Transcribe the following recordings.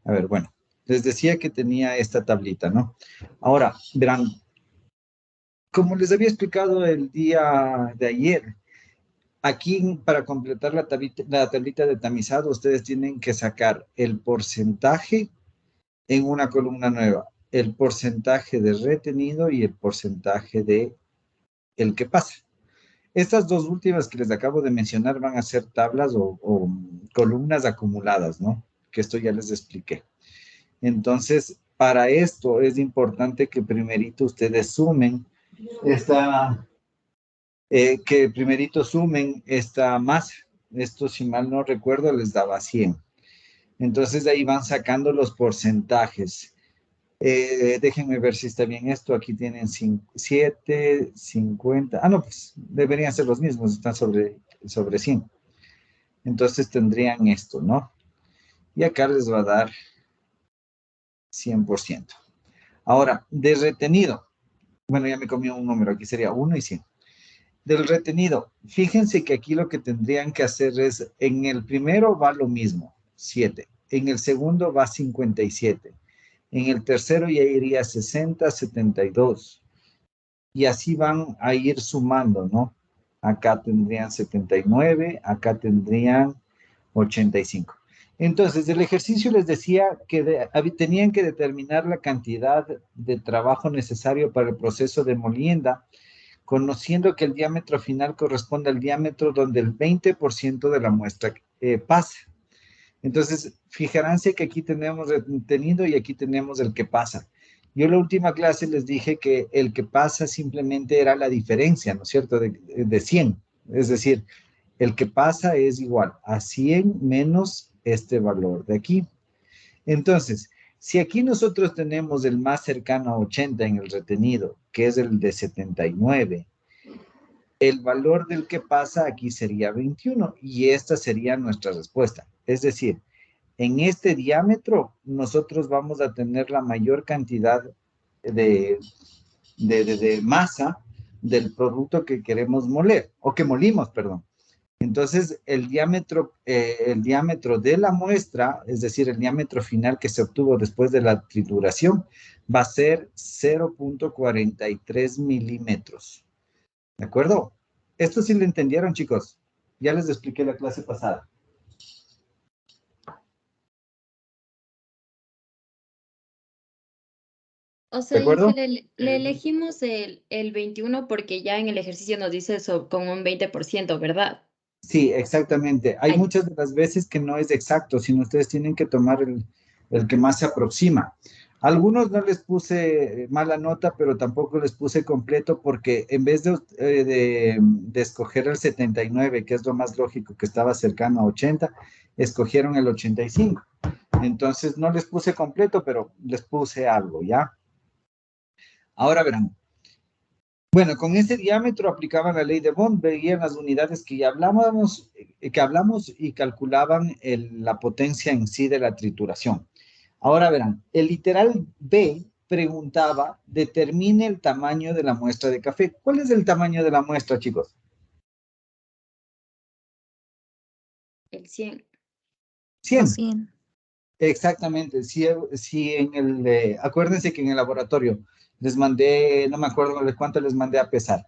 A ver, bueno, les decía que tenía esta tablita, ¿no? Ahora, verán, como les había explicado el día de ayer, aquí para completar la tablita de tamizado, ustedes tienen que sacar el porcentaje en una columna nueva, el porcentaje de retenido y el porcentaje de el que pasa. Estas dos últimas que les acabo de mencionar van a ser tablas o columnas acumuladas, ¿no? Que esto ya les expliqué. Entonces, para esto es importante que primerito ustedes sumen esta, que primerito sumen esta masa. Esto, si mal no recuerdo, les daba 100. Entonces, de ahí van sacando los porcentajes. Déjenme ver si está bien esto. Aquí tienen 7, 50. Ah, no, pues deberían ser los mismos, están sobre 100. Entonces tendrían esto, ¿no? Y acá les va a dar 100%. Ahora, de retenido. Bueno, ya me comió un número, aquí sería 1 y 100. Del retenido, fíjense que aquí lo que tendrían que hacer es, en el primero va lo mismo, 7. En el segundo va 57. En el tercero ya iría 60, 72. Y así van a ir sumando, ¿no? Acá tendrían 79, acá tendrían 85. Entonces, el ejercicio les decía que tenían que determinar la cantidad de trabajo necesario para el proceso de molienda, conociendo que el diámetro final corresponde al diámetro donde el 20% de la muestra pasa. Entonces, fijaránse que aquí tenemos retenido y aquí tenemos el que pasa. Yo en la última clase les dije que el que pasa simplemente era la diferencia, ¿no es cierto?, de 100. Es decir, el que pasa es igual a 100 menos este valor de aquí. Entonces, si aquí nosotros tenemos el más cercano a 80 en el retenido, que es el de 79, el valor del que pasa aquí sería 21 y esta sería nuestra respuesta. Es decir, en este diámetro nosotros vamos a tener la mayor cantidad de, de masa del producto que queremos moler, o que molimos, perdón. Entonces, el diámetro de la muestra, es decir, el diámetro final que se obtuvo después de la trituración, va a ser 0.43 milímetros. ¿De acuerdo? Esto sí lo entendieron, chicos. Ya les expliqué la clase pasada. O ¿De sea, dice, acuerdo? le elegimos el 21 porque ya en el ejercicio nos dice eso con un 20%, ¿verdad? Sí, exactamente. Hay Ay, muchas de las veces que no es exacto, sino ustedes tienen que tomar el que más se aproxima. Algunos no les puse mala nota, pero tampoco les puse completo porque en vez de escoger el 79, que es lo más lógico, que estaba cercano a 80, escogieron el 85. Entonces no les puse completo, pero les puse algo, ¿ya? Ahora verán. Bueno, con ese diámetro aplicaban la ley de Bond, veían las unidades que ya que hablamos y calculaban la potencia en sí de la trituración. Ahora verán, el literal B preguntaba, determine el tamaño de la muestra de café. ¿Cuál es el tamaño de la muestra, chicos? el 100. Los 100. 100. Exactamente. Si en acuérdense que en el laboratorio les mandé, no me acuerdo de cuánto les mandé a pesar.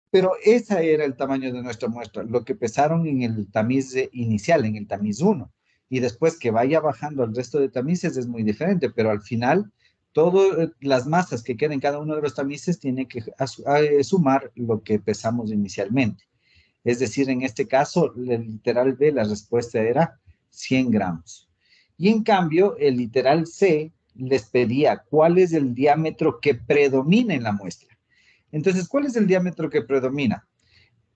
Pero ese era el tamaño de nuestra muestra, lo que pesaron en el tamiz inicial, en el tamiz uno. Y después que vaya bajando al resto de tamices es muy diferente, pero al final, todas las masas que queden en cada uno de los tamices tiene que sumar lo que pesamos inicialmente. Es decir, en este caso, el literal B, la respuesta era 100 gramos. Y en cambio, el literal C les pedía cuál es el diámetro que predomina en la muestra. Entonces, ¿cuál es el diámetro que predomina?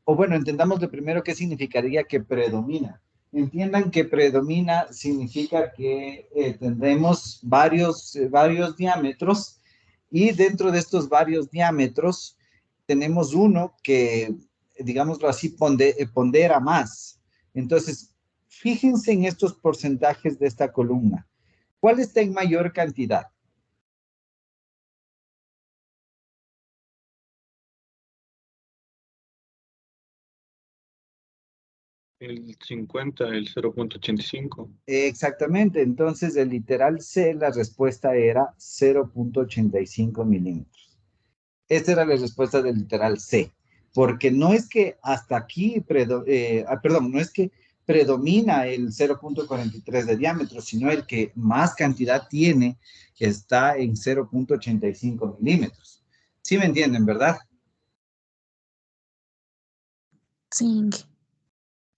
O bueno, entendamos de primero qué significaría que predomina. Entiendan que predomina significa que tendremos varios diámetros y dentro de estos varios diámetros tenemos uno que, digámoslo así, pondera más. Entonces, fíjense en estos porcentajes de esta columna. ¿Cuál está en mayor cantidad? El 50, el 0.85. Exactamente, entonces el literal C, la respuesta era 0.85 milímetros. Esta era la respuesta del literal C, porque no es que hasta aquí, perdón, no es que predomina el 0.43 de diámetro, sino el que más cantidad tiene está en 0.85 milímetros. ¿Sí me entienden, verdad? Sí.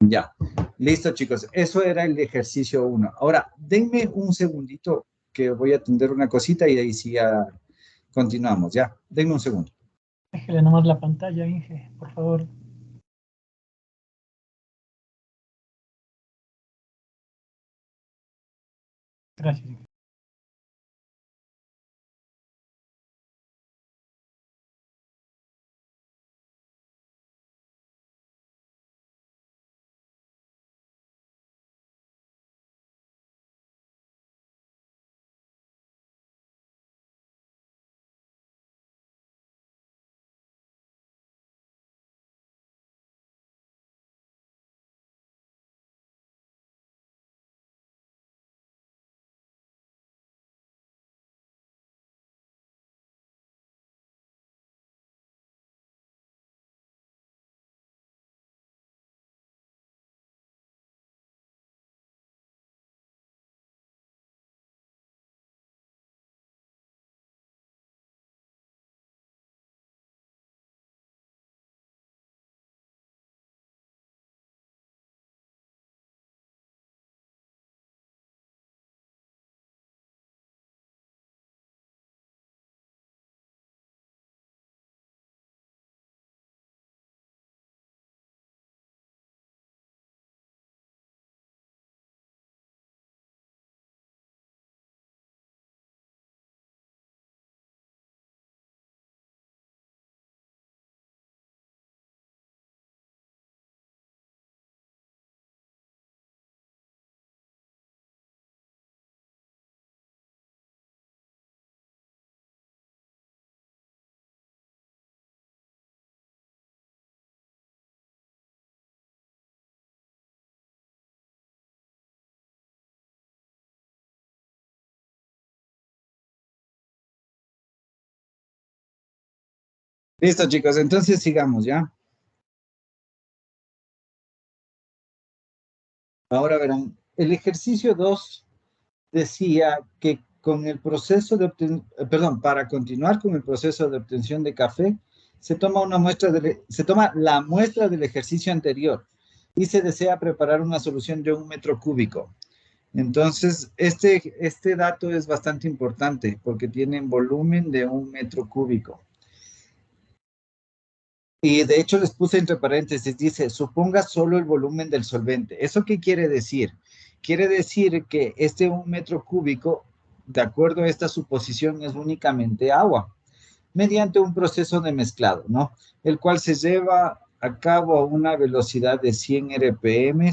Ya, listo chicos, eso era el ejercicio 1. Ahora, denme un segundito que voy a atender una cosita y ahí sí ya continuamos, ya. Denme un segundo. Déjele nomás la pantalla, Inge, por favor. Gracias, Inge. Listo chicos, entonces sigamos, ¿ya? Ahora verán, el ejercicio 2 decía que con el proceso de para continuar con el proceso de obtención de café, se toma se toma la muestra del ejercicio anterior y se desea preparar una solución de 1 metro cúbico. Entonces, este dato es bastante importante porque tiene volumen de 1 metro cúbico. Y de hecho les puse entre paréntesis, dice, suponga solo el volumen del solvente. ¿Eso qué quiere decir? Quiere decir que este 1 metro cúbico, de acuerdo a esta suposición, es únicamente agua, mediante un proceso de mezclado, ¿no? El cual se lleva a cabo a una velocidad de 100 RPM,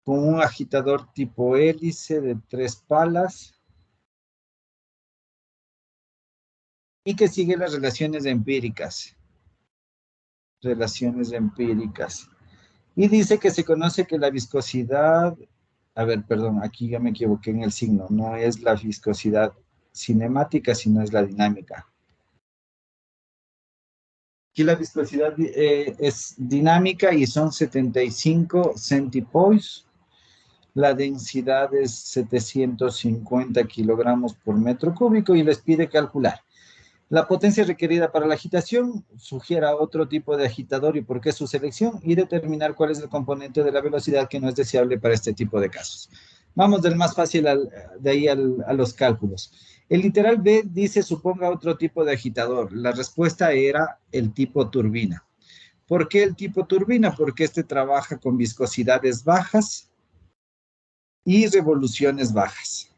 con un agitador tipo hélice de 3 palas, y que sigue las relaciones empíricas. Relaciones empíricas. Y dice que se conoce que la viscosidad, a ver, perdón, aquí ya me equivoqué en el signo, no es la viscosidad cinemática, sino es la dinámica. Aquí la viscosidad es dinámica y son 75 centipoise. La densidad es 750 kilogramos por metro cúbico y les pide calcular la potencia requerida para la agitación, sugiera otro tipo de agitador y por qué su selección, y determinar cuál es el componente de la velocidad que no es deseable para este tipo de casos. Vamos del más fácil de ahí a los cálculos. El literal B dice, suponga otro tipo de agitador. La respuesta era el tipo turbina. ¿Por qué el tipo turbina? Porque este trabaja con viscosidades bajas y revoluciones bajas.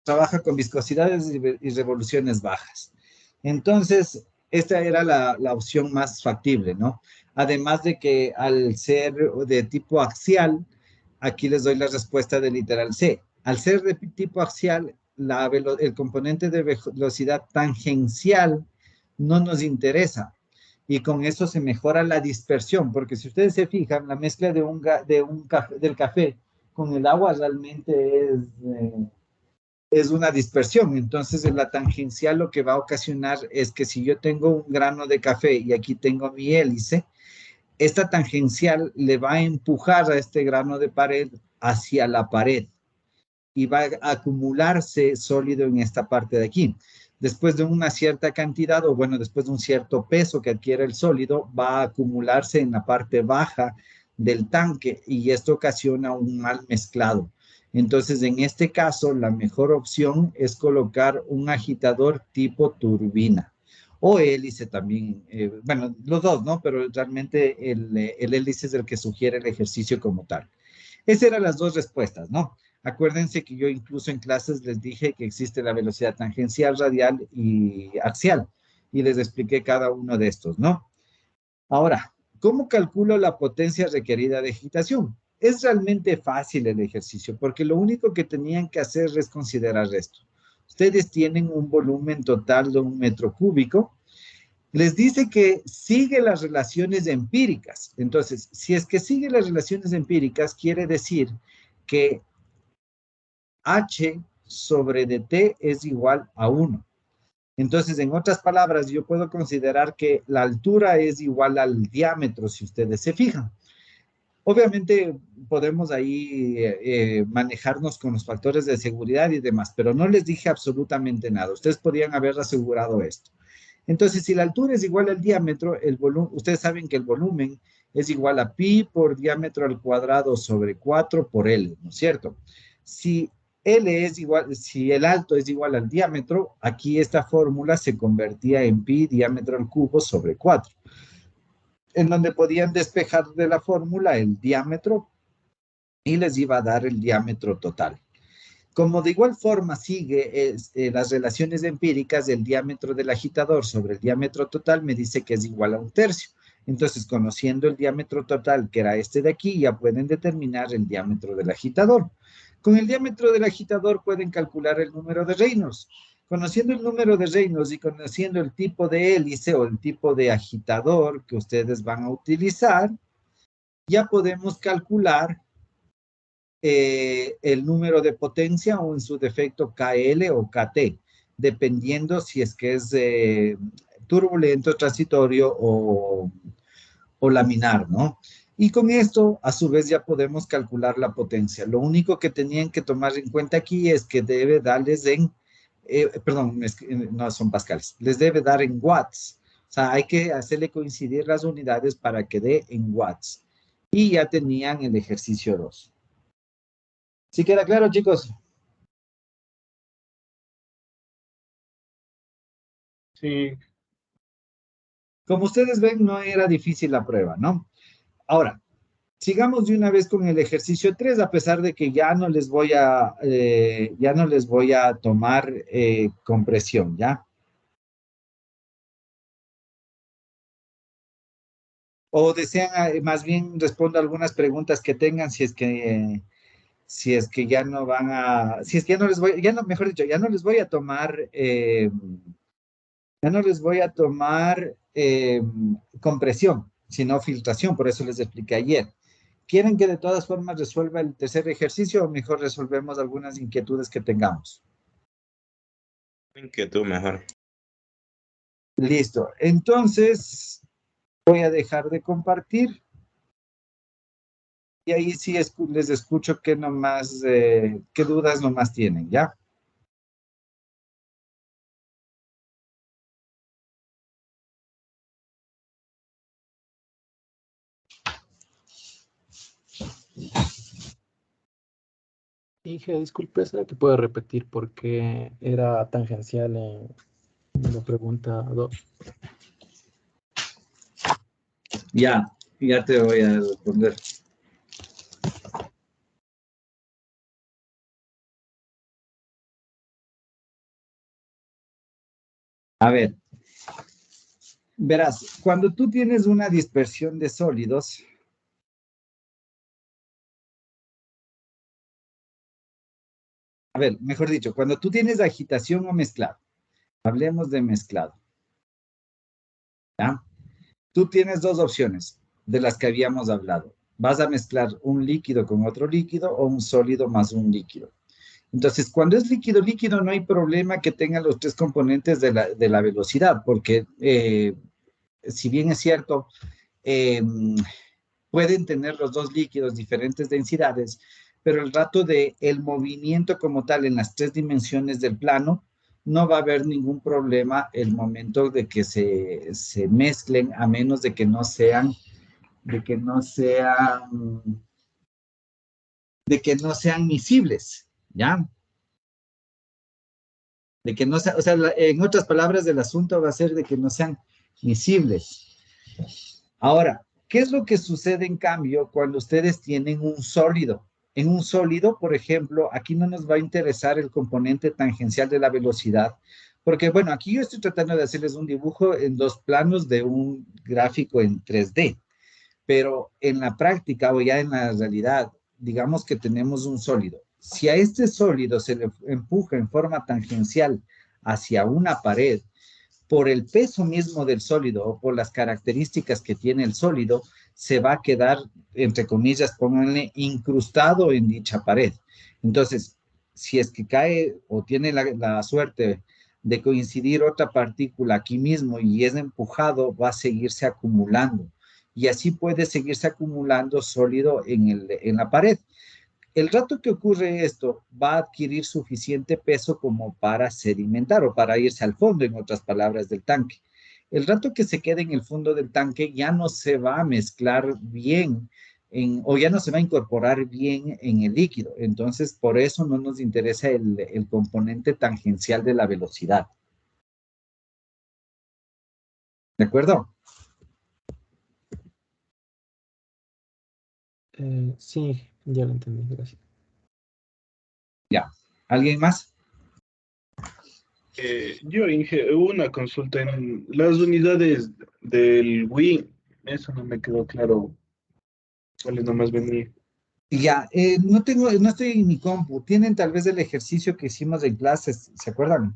Trabaja con viscosidades y revoluciones bajas. Entonces, esta era la opción más factible, ¿no? Además de que al ser de tipo axial, aquí les doy la respuesta del literal C. Al ser de tipo axial, el componente de velocidad tangencial no nos interesa. Y con eso se mejora la dispersión, porque si ustedes se fijan, la mezcla del café con el agua realmente es una dispersión. Entonces, la tangencial lo que va a ocasionar es que si yo tengo un grano de café y aquí tengo mi hélice, esta tangencial le va a empujar a este grano de pared hacia la pared y va a acumularse sólido en esta parte de aquí. Después de una cierta cantidad, o bueno, después de un cierto peso que adquiere el sólido, va a acumularse en la parte baja del tanque y esto ocasiona un mal mezclado. Entonces, en este caso, la mejor opción es colocar un agitador tipo turbina o hélice también. Bueno, los dos, ¿no? Pero realmente el hélice es el que sugiere el ejercicio como tal. Esas eran las dos respuestas, ¿no? Acuérdense que yo incluso en clases les dije que existe la velocidad tangencial, radial y axial. Y les expliqué cada uno de estos, ¿no? Ahora, ¿cómo calculo la potencia requerida de agitación? Es realmente fácil el ejercicio, porque lo único que tenían que hacer es considerar esto. Ustedes tienen un volumen total de 1 metro cúbico. Les dice que sigue las relaciones empíricas. Entonces, si es que sigue las relaciones empíricas, quiere decir que H sobre dt es igual a 1. Entonces, en otras palabras, yo puedo considerar que la altura es igual al diámetro, si ustedes se fijan. Obviamente, podemos ahí manejarnos con los factores de seguridad y demás, pero no les dije absolutamente nada. Ustedes podrían haber asegurado esto. Entonces, si la altura es igual al diámetro, ustedes saben que el volumen es igual a pi por diámetro al cuadrado sobre 4 por L, ¿no es cierto? Si L es igual, si el alto es igual al diámetro, aquí esta fórmula se convertía en pi diámetro al cubo sobre 4, en donde podían despejar de la fórmula el diámetro y les iba a dar el diámetro total. Como de igual forma sigue las relaciones empíricas, el diámetro del agitador sobre el diámetro total me dice que es igual a 1/3. Entonces, conociendo el diámetro total, que era este de aquí, ya pueden determinar el diámetro del agitador. Con el diámetro del agitador pueden calcular el número de Reynolds. Conociendo el número de Reynolds y conociendo el tipo de hélice o el tipo de agitador que ustedes van a utilizar, ya podemos calcular el número de potencia o en su defecto KL o KT, dependiendo si es que es turbulento, transitorio o laminar, ¿no? Y con esto, a su vez, ya podemos calcular la potencia. Lo único que tenían que tomar en cuenta aquí es que debe darles no son pascales, les debe dar en watts. O sea, hay que hacerle coincidir las unidades para que dé en watts. Y ya tenían el ejercicio 2. ¿Sí queda claro, chicos? Sí, Como ustedes ven, no era difícil la prueba, ¿no? Ahora, sigamos de una vez con el ejercicio 3, a pesar de que ya no les voy a tomar compresión, ¿ya? O desean, más bien respondo algunas preguntas que tengan si es que ya no van a, si es que ya no les voy, ya no, mejor dicho, ya no les voy a tomar compresión, sino filtración, por eso les expliqué ayer. ¿Quieren que de todas formas resuelva el tercer ejercicio o mejor resolvemos algunas inquietudes que tengamos? Inquietud mejor. Listo. Entonces, voy a dejar de compartir. Y ahí sí les escucho qué dudas nomás tienen, ¿ya? Dije, disculpe, ¿será que puede repetir por qué era tangencial en la pregunta 2? Ya te voy a responder. A ver, verás, cuando tú tienes una dispersión de sólidos, A ver, mejor dicho, cuando tú tienes agitación o mezclado, hablemos de mezclado, ¿ya? Tú tienes dos opciones de las que habíamos hablado. Vas a mezclar un líquido con otro líquido o un sólido más un líquido. Entonces, cuando es líquido, líquido, no hay problema que tenga los tres componentes de la velocidad, porque si bien es cierto, eh, pueden tener los dos líquidos diferentes densidades, pero el rato de el movimiento como tal en las tres dimensiones del plano, no va a haber ningún problema el momento de que se mezclen, a menos de que no sean miscibles, ¿ya? De que no sea, o sea, en otras palabras, el asunto va a ser de que no sean miscibles. Ahora, ¿qué es lo que sucede en cambio cuando ustedes tienen un sólido? En un sólido, por ejemplo, aquí no nos va a interesar el componente tangencial de la velocidad, porque bueno, aquí yo estoy tratando de hacerles un dibujo en dos planos de un gráfico en 3D, pero en la práctica o ya en la realidad, digamos que tenemos un sólido. Si a este sólido se le empuja en forma tangencial hacia una pared, por el peso mismo del sólido o por las características que tiene el sólido, se va a quedar, entre comillas, pónganle, incrustado en dicha pared. Entonces, si es que cae o tiene la suerte de coincidir otra partícula aquí mismo y es empujado, va a seguirse acumulando. Y así puede seguirse acumulando sólido en la pared. El rato que ocurre esto, va a adquirir suficiente peso como para sedimentar o para irse al fondo, en otras palabras, del tanque. El rato que se quede en el fondo del tanque ya no se va a mezclar bien o ya no se va a incorporar bien en el líquido. Entonces, por eso no nos interesa el componente tangencial de la velocidad. ¿De acuerdo? Sí, ya lo entendí, gracias. Ya. ¿Alguien más? Yo, Inge, hubo una consulta en las unidades del Wii. Eso no me quedó claro cuáles nomás venía. Ya, no estoy en mi compu. Tienen tal vez el ejercicio que hicimos en clases, ¿se acuerdan?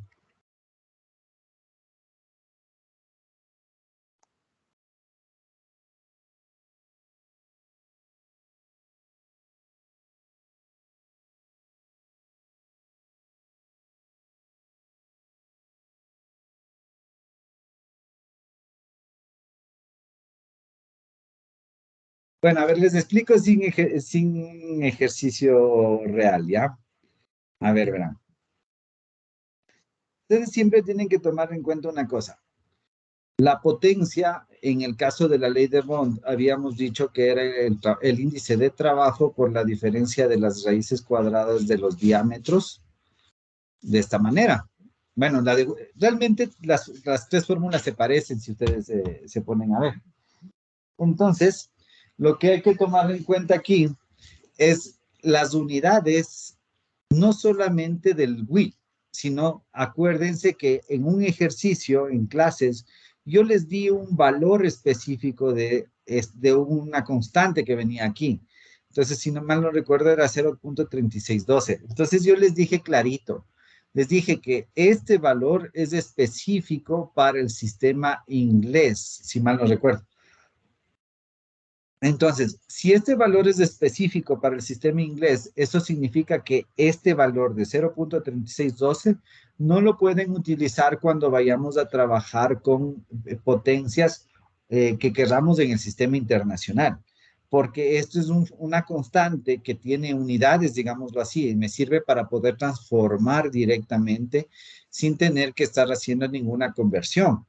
Bueno, a ver, les explico sin ejercicio real, ¿ya? A ver, verán. Ustedes siempre tienen que tomar en cuenta una cosa. La potencia, en el caso de la ley de Bond, habíamos dicho que era el índice de trabajo por la diferencia de las raíces cuadradas de los diámetros de esta manera. Bueno, realmente las tres fórmulas se parecen si ustedes se ponen a ver. Entonces, lo que hay que tomar en cuenta aquí es las unidades, no solamente del WII, sino acuérdense que en un ejercicio, en clases, yo les di un valor específico de una constante que venía aquí. Entonces, si no mal no recuerdo, era 0.3612. Entonces, yo les dije clarito, les dije que este valor es específico para el sistema inglés, si mal no recuerdo. Entonces, si este valor es específico para el sistema inglés, eso significa que este valor de 0.3612 no lo pueden utilizar cuando vayamos a trabajar con potencias que queramos en el sistema internacional, porque esto es una constante que tiene unidades, digámoslo así, y me sirve para poder transformar directamente sin tener que estar haciendo ninguna conversión.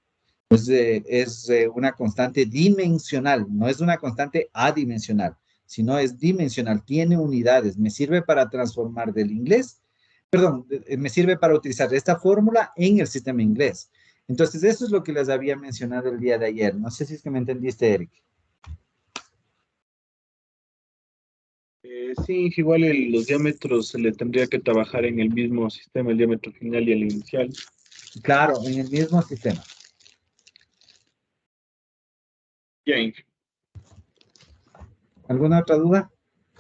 Es una constante dimensional, no es una constante adimensional, sino es dimensional, tiene unidades, me sirve para transformar del inglés, perdón, me sirve para utilizar esta fórmula en el sistema inglés. Entonces, eso es lo que les había mencionado el día de ayer. No sé si es que me entendiste, Eric. Sí, igual los diámetros se le tendría que trabajar en el mismo sistema, el diámetro final y el inicial. Claro, en el mismo sistema. Ya, Inge. ¿Alguna otra duda?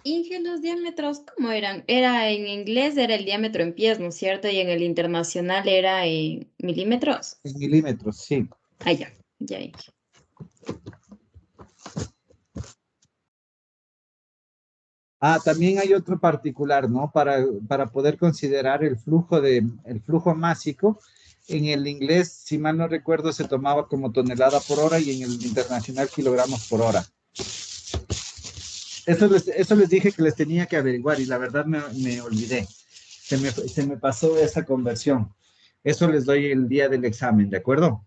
Inge, los diámetros, ¿cómo eran? Era en inglés, era el diámetro en pies, ¿no es cierto? Y en el internacional era en milímetros. En milímetros, sí. Ah, ya, Inge. Ah, también hay otro particular, ¿no? Para poder considerar el flujo másico. En el inglés, si mal no recuerdo, se tomaba como tonelada por hora y en el internacional kilogramos por hora. Eso les dije que les tenía que averiguar y la verdad me olvidé. Se me pasó esa conversión. Eso les doy el día del examen, ¿de acuerdo?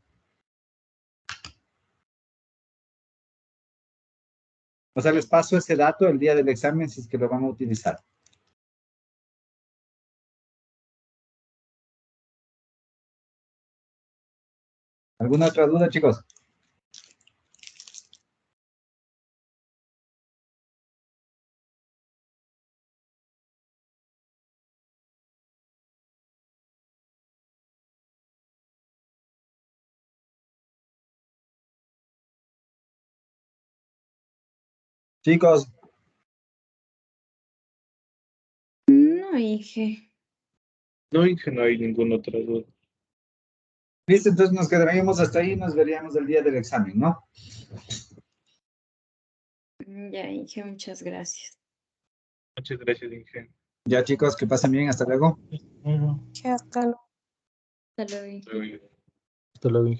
O sea, les paso ese dato el día del examen si es que lo van a utilizar. ¿Alguna otra duda, chicos? Chicos, No, Inge. No, Inge, no hay ninguna otra duda. listo, entonces nos quedaríamos hasta ahí y nos veríamos el día del examen, ¿no? Ya, Inge, muchas gracias. Muchas gracias, Inge. Ya, chicos, que pasen bien, hasta luego. Hasta luego. Ya, hasta luego. Hasta luego, Inge. Luego- Hasta luego, Inge.